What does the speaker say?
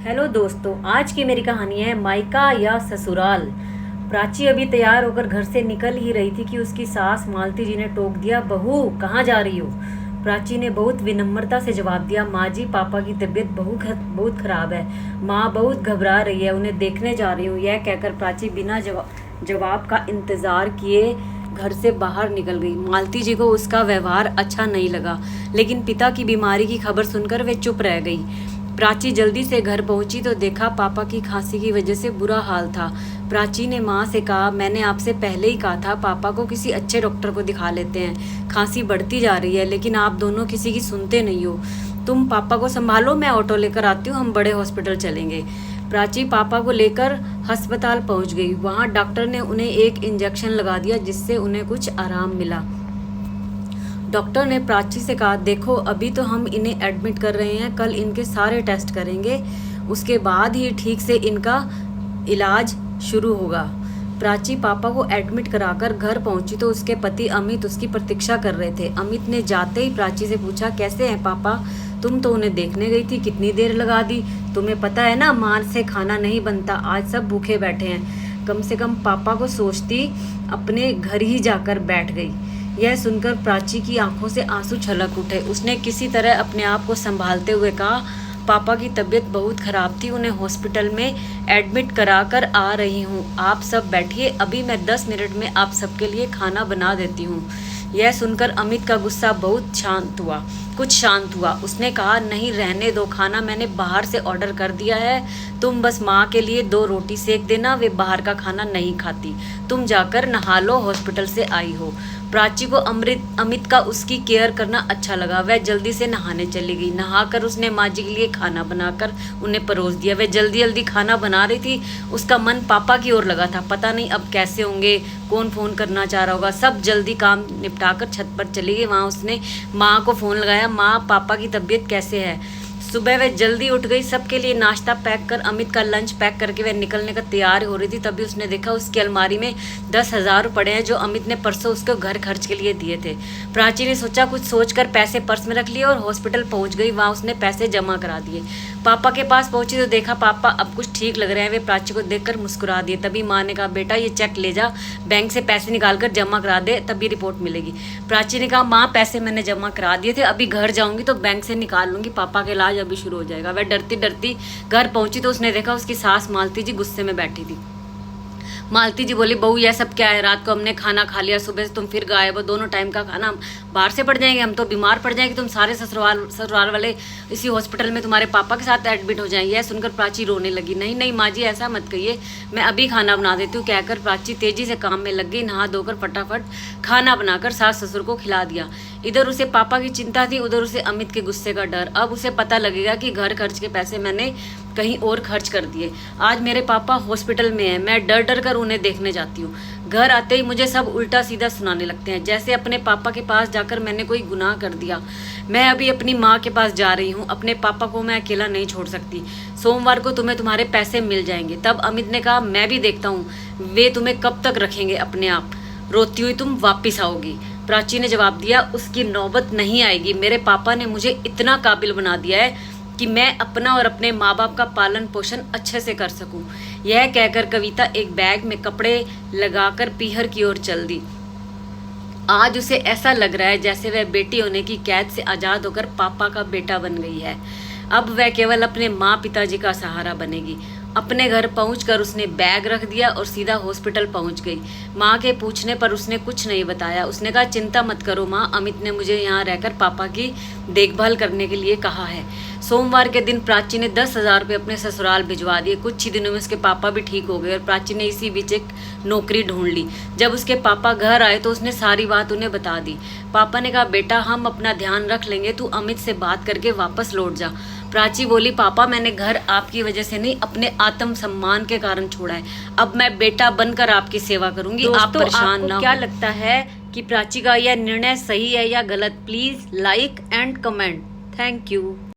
Hello दोस्तों, आज की मेरी कहानी है मायका या ससुराल। प्राची अभी तैयार होकर घर से निकल ही रही थी कि उसकी सास मालती जी ने टोक दिया, बहू कहाँ जा रही हो। प्राची ने बहुत विनम्रता से जवाब दिया, माँ जी पापा की तबीयत बहुत खराब है, माँ बहुत घबरा रही है, उन्हें देखने जा रही हूँ। यह कहकर प्राची बिना जवाब का इंतज़ार किए घर से बाहर निकल गई। मालती जी को उसका व्यवहार अच्छा नहीं लगा, लेकिन पिता की बीमारी की खबर सुनकर वे चुप रह गई। प्राची जल्दी से घर पहुंची तो देखा पापा की खांसी की वजह से बुरा हाल था। प्राची ने माँ से कहा, मैंने आपसे पहले ही कहा था पापा को किसी अच्छे डॉक्टर को दिखा लेते हैं, खांसी बढ़ती जा रही है, लेकिन आप दोनों किसी की सुनते नहीं हो। तुम पापा को संभालो, मैं ऑटो लेकर आती हूँ, हम बड़े हॉस्पिटल चलेंगे। प्राची पापा को लेकर अस्पताल पहुंच गई। वहां डॉक्टर ने उन्हें एक इंजेक्शन लगा दिया, जिससे उन्हें कुछ आराम मिला। डॉक्टर ने प्राची से कहा, देखो अभी तो हम इन्हें एडमिट कर रहे हैं, कल इनके सारे टेस्ट करेंगे, उसके बाद ही ठीक से इनका इलाज शुरू होगा। प्राची पापा को एडमिट कराकर घर पहुंची तो उसके पति अमित उसकी प्रतीक्षा कर रहे थे। अमित ने जाते ही प्राची से पूछा, कैसे हैं पापा, तुम तो उन्हें देखने गई थी, कितनी देर लगा दी, तुम्हें पता है ना मां से खाना नहीं बनता, आज सब भूखे बैठे हैं। कम से कम पापा को सोचती अपने घर ही जाकर बैठ गई। यह सुनकर प्राची की आंखों से आंसू छलक उठे। उसने किसी तरह अपने आप को संभालते हुए कहा, पापा की तबीयत बहुत खराब थी, उन्हें हॉस्पिटल में एडमिट करा कर आ रही हूँ, आप सब बैठिए, अभी मैं 10 मिनट में आप सबके लिए खाना बना देती हूँ। यह सुनकर अमित का गुस्सा कुछ शांत हुआ। उसने कहा, नहीं रहने दो, खाना मैंने बाहर से ऑर्डर कर दिया है, तुम बस माँ के लिए 2 रोटी सेक देना, वे बाहर का खाना नहीं खाती, तुम जाकर नहा लो, हॉस्पिटल से आई हो। प्राची को अमित का उसकी केयर करना अच्छा लगा। वह जल्दी से नहाने चली गई। नहाकर उसने माँ जी के लिए खाना बनाकर उन्हें परोस दिया। वह जल्दी जल्दी खाना बना रही थी, उसका मन पापा की ओर लगा था। पता नहीं अब कैसे होंगे, कौन फ़ोन करना चाह रहा होगा। सब जल्दी काम निपटाकर छत पर चली गई। वहाँ उसने माँ को फ़ोन लगाया, माँ पापा की तबीयत कैसे है। सुबह वह जल्दी उठ गई। सबके लिए नाश्ता पैक कर अमित का लंच पैक करके वह निकलने का तैयार हो रही थी, तभी उसने देखा उसकी अलमारी में 10,000 पड़े हैं, जो अमित ने परसों उसको घर खर्च के लिए दिए थे। प्राची ने सोचा, कुछ सोचकर पैसे पर्स में रख लिए और हॉस्पिटल पहुंच गई। वहां उसने पैसे जमा करा दिए। पापा के पास पहुंची तो देखा पापा अब कुछ ठीक लग रहे हैं। वे प्राची को देखकर मुस्कुरा दिए। तभी माँ ने कहा, बेटा ये चेक ले जा, बैंक से पैसे निकाल कर जमा करा दे, तभी रिपोर्ट मिलेगी। प्राची ने कहा, माँ पैसे मैंने जमा करा दिए थे, अभी घर जाऊंगी तो बैंक से निकाल लूंगी, पापा का इलाज अभी शुरू हो जाएगा। वह डरती डरती घर पहुंची तो उसने देखा उसकी सास मालती जी गुस्से में बैठी थी। मालती जी बोली, बहू यह सब क्या है, रात को हमने खाना खा लिया, सुबह से तुम फिर गायब हो, दोनों टाइम का खाना हम बाहर से पड़ जाएंगे, हम तो बीमार पड़ जाएंगे, तुम सारे ससुराल वाले इसी हॉस्पिटल में तुम्हारे पापा के साथ एडमिट हो जाएंगे। यह सुनकर प्राची रोने लगी। नहीं नहीं माँ जी ऐसा मत कहिए, मैं अभी खाना बना देती हूँ, कहकर प्राची तेजी से काम में लग गई। नहा धोकर फटाफट खाना बनाकर सास ससुर को खिला दिया। इधर उसे पापा की चिंता थी, उधर उसे अमित के गुस्से का डर। अब उसे पता लगेगा कि घर खर्च के पैसे मैंने कहीं और खर्च कर दिए। आज मेरे पापा हॉस्पिटल में हैं, मैं डर डर कर उन्हें देखने जाती हूँ। घर आते ही मुझे सब उल्टा सीधा सुनाने लगते हैं, जैसे अपने पापा के पास जाकर मैंने कोई गुनाह कर दिया। मैं अभी अपनी माँ के पास जा रही हूँ, अपने पापा को मैं अकेला नहीं छोड़ सकती। सोमवार को तुम्हें तुम्हारे पैसे मिल जाएंगे। तब अमित ने कहा, मैं भी देखता हूँ वे तुम्हें कब तक रखेंगे अपने आप, रोती हुई तुम वापिस आओगी। प्राची ने जवाब दिया, उसकी नौबत नहीं आएगी, मेरे पापा ने मुझे इतना काबिल बना दिया है कि मैं अपना और अपने माँ बाप का पालन पोषण अच्छे से कर सकूं। यह कहकर कविता एक बैग में कपड़े लगाकर पीहर की ओर चल दी। आज उसे ऐसा लग रहा है जैसे वह बेटी होने की कैद से आज़ाद होकर पापा का बेटा बन गई है। अब वह केवल अपने माँ पिताजी का सहारा बनेगी। अपने घर पहुंचकर उसने बैग रख दिया और सीधा हॉस्पिटल पहुंच गई। माँ के पूछने पर उसने कुछ नहीं बताया। उसने कहा, चिंता मत करो माँ, अमित ने मुझे यहाँ रहकर पापा की देखभाल करने के लिए कहा है। सोमवार के दिन प्राची ने 10,000 रुपये अपने ससुराल भिजवा दिए। कुछ ही दिनों में उसके पापा भी ठीक हो गए और प्राची ने इसी बीच एक नौकरी ढूंढ ली। जब उसके पापा घर आए तो उसने सारी बात उन्हें बता दी। पापा ने कहा, बेटा हम अपना ध्यान रख लेंगे, तू अमित से बात करके वापस लौट जा। प्राची बोली, पापा मैंने घर आपकी वजह से नहीं, अपने आत्म सम्मान के कारण छोड़ा है, अब मैं बेटा बनकर आपकी सेवा करूंगी, आप परेशान ना हो। क्या लगता है कि प्राची का यह निर्णय सही है या गलत? Please like and comment. Thank you.